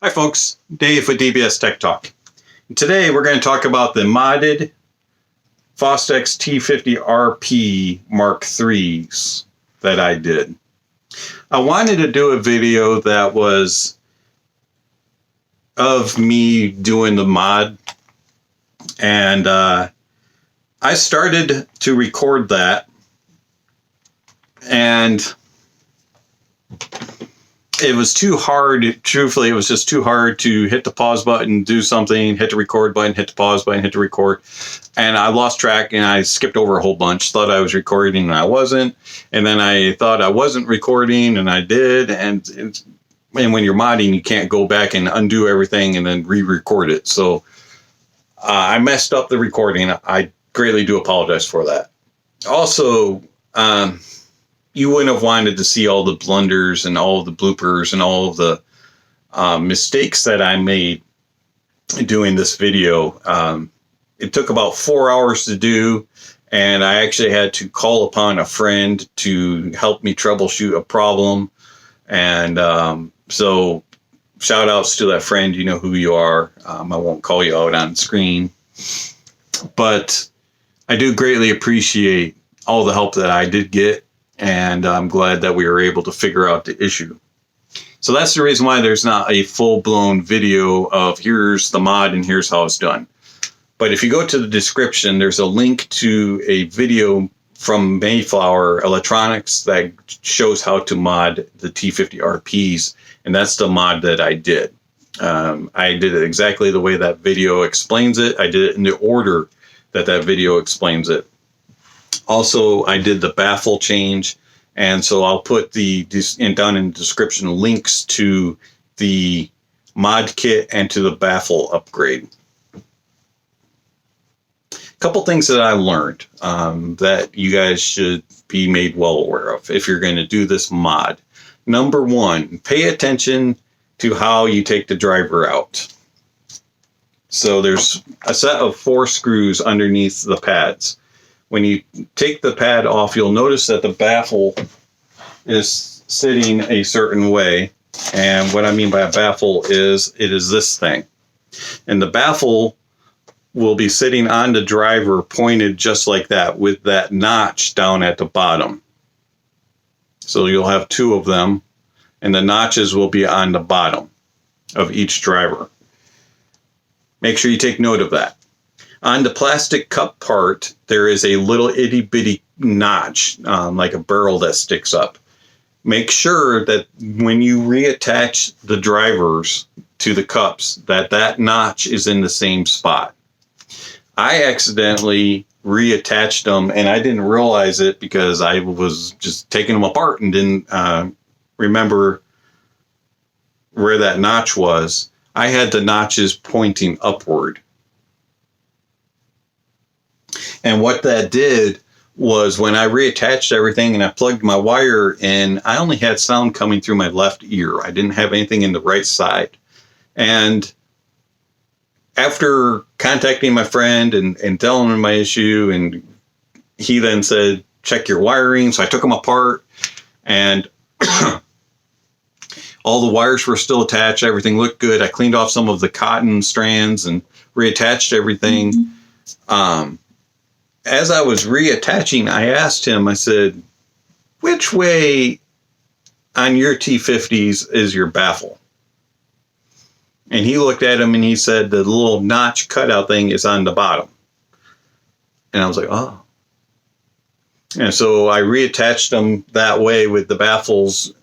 Hi folks, Dave with dbstechtalk. Today we're going to talk about the modded Fostex T50rp Mark IIIs that I did. I wanted to do a video that was of me doing the mod, and I started to record that, and it was too hard. Truthfully, it was just too hard to hit the pause button, do something, hit the record button, hit the pause button, hit the record. And I lost track and I skipped over a whole bunch. Thought I was recording and I wasn't. And then I thought I wasn't recording and I did. And when you're modding, you can't go back and undo everything and then re-record it. So I messed up the recording. I greatly do apologize for that. Also, you wouldn't have wanted to see all the blunders and all of the bloopers and all of the mistakes that I made doing this video. It took about 4 hours to do, and I actually had to call upon a friend to help me troubleshoot a problem. And so shout outs to that friend. You know who you are. I won't call you out on screen, but I do greatly appreciate all the help that I did get. And I'm glad that we were able to figure out the issue. So that's the reason why there's not a full-blown video of here's the mod and here's how it's done. But if you go to the description, there's a link to a video from Mayflower Electronics that shows how to mod the T50rps, and that's the mod that I did. I did it exactly the way that video explains it. I did it in the order that video explains it. Also, I did the baffle change, and so I'll put down in the description links to the mod kit and to the baffle upgrade. A couple things that I learned that you guys should be made well aware of if you're going to do this mod. Number one, pay attention to how you take the driver out. So there's a set of 4 screws underneath the pads. When you take the pad off, you'll notice that the baffle is sitting a certain way. And what I mean by a baffle is it is this thing. And the baffle will be sitting on the driver pointed just like that with that notch down at the bottom. So you'll have 2 of them, and the notches will be on the bottom of each driver. Make sure you take note of that. On the plastic cup part, there is a little itty bitty notch, like a barrel that sticks up. Make sure that when you reattach the drivers to the cups, that notch is in the same spot. I accidentally reattached them, and I didn't realize it because I was just taking them apart and didn't remember where that notch was. I had the notches pointing upward. And what that did was when I reattached everything and I plugged my wire in, I only had sound coming through my left ear. I didn't have anything in the right side. And after contacting my friend and telling him my issue, and he then said, check your wiring. So I took them apart, and all the wires were still attached. Everything looked good. I cleaned off some of the cotton strands and reattached everything. As I was reattaching, I asked him, I said, which way on your T50s is your baffle? And he looked at him and he said, the little notch cutout thing is on the bottom. And I was like, oh. And so I reattached them that way with the baffles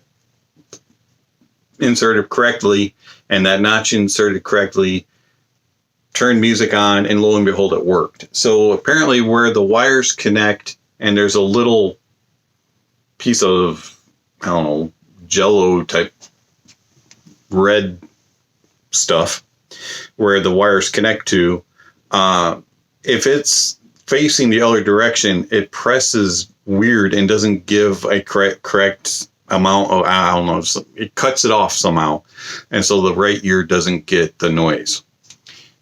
inserted correctly and that notch inserted correctly. Turned music on, and lo and behold, it worked. So apparently where the wires connect, and there's a little piece of, I don't know, jello type red stuff where the wires connect to, if it's facing the other direction, it presses weird and doesn't give a correct amount of, I don't know, it cuts it off somehow. And so the right ear doesn't get the noise.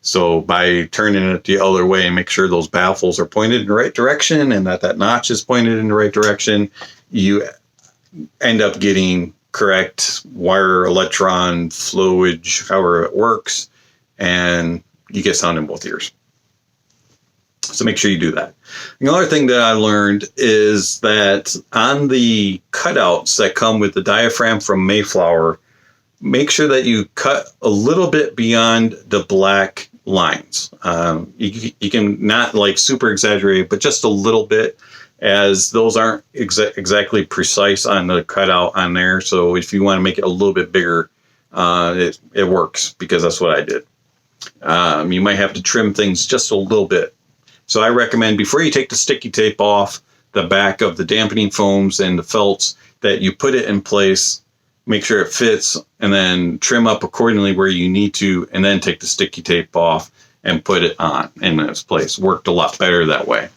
So by turning it the other way, make sure those baffles are pointed in the right direction and that notch is pointed in the right direction, you end up getting correct wire electron flowage, however it works, and you get sound in both ears. So make sure you do that. Another thing that I learned is that on the cutouts that come with the diaphragm from Mayflower, make sure that you cut a little bit beyond the black lines. You can not like super exaggerate, but just a little bit, as those aren't exactly precise on the cutout on there. So if you want to make it a little bit bigger, it works, because that's what I did. You might have to trim things just a little bit. So I recommend, before you take the sticky tape off the back of the dampening foams and the felts, that you put it in place, make sure it fits, and then trim up accordingly where you need to, and then take the sticky tape off and put it on in its place. Worked a lot better that way.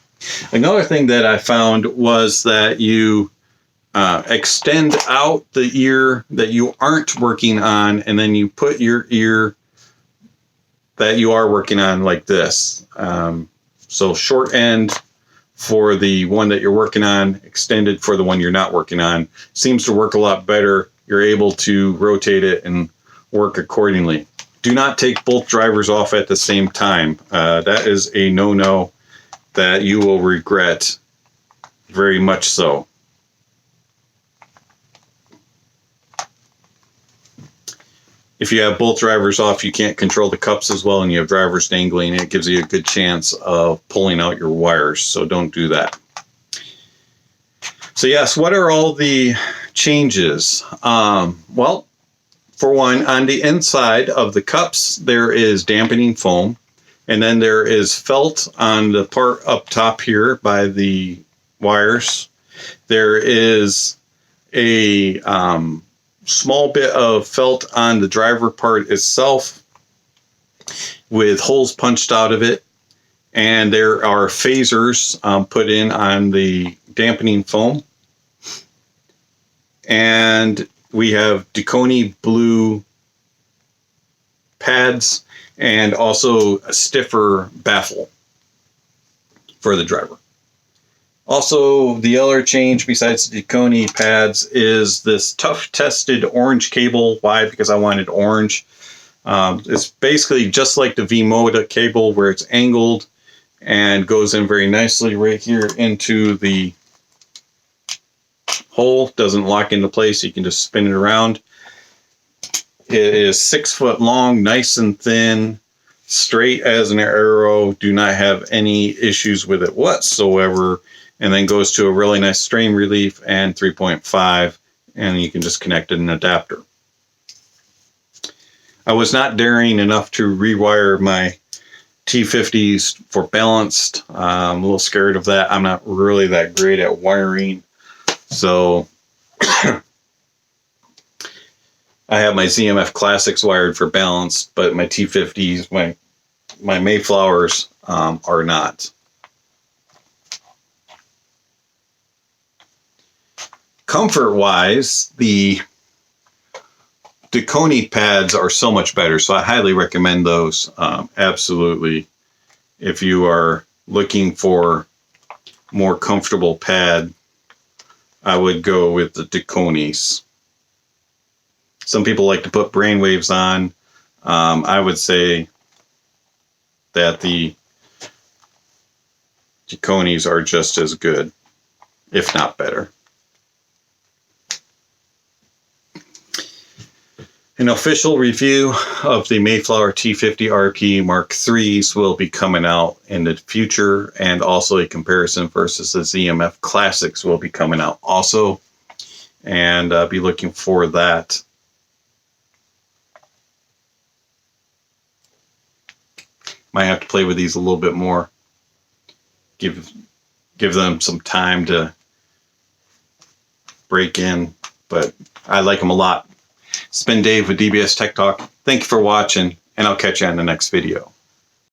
Another thing that I found was that you extend out the ear that you aren't working on, and then you put your ear that you are working on like this. So short end for the one that you're working on, extended for the one you're not working on. Seems to work a lot better. You're able to rotate it and work accordingly. Do not take both drivers off at the same time. That is a no-no that you will regret, very much so. If you have both drivers off, you can't control the cups as well, and you have drivers dangling. It gives you a good chance of pulling out your wires, so don't do that. So yes, what are all the changes? Well, for one, on the inside of the cups, there is dampening foam, and then there is felt on the part up top here by the wires. There is a small bit of felt on the driver part itself with holes punched out of it, and there are phasers put in on the dampening foam, and we have Deconi blue pads and also a stiffer baffle for the driver. Also, the other change besides the Deconi pads is this tough tested orange cable. Why? Because I wanted orange. It's basically just like the V-Moda cable, where it's angled and goes in very nicely right here into the hole. Doesn't lock into place. You can just spin it around. It is 6 foot long, nice and thin, straight as an arrow. Do not have any issues with it whatsoever. And then goes to a really nice strain relief and 3.5, and you can just connect an adapter. I was not daring enough to rewire my T50s for balanced. I'm a little scared of that. I'm not really that great at wiring. So I have my ZMF Classics wired for balanced, but my T50s, my Mayflowers are not. Comfort-wise, the Deconi pads are so much better, so I highly recommend those. Absolutely. If you are looking for more comfortable pad, I would go with the Deconis. Some people like to put brainwaves on. I would say that the Deconis are just as good, if not better. An official review of the Mayflower T50rp Mark IIIs will be coming out in the future, and also a comparison versus the ZMF Classics will be coming out also, and be looking for that. Might have to play with these a little bit more, give them some time to break in, but I like them a lot. It's been Dave with DBS Tech Talk. Thank you for watching, and I'll catch you on the next video.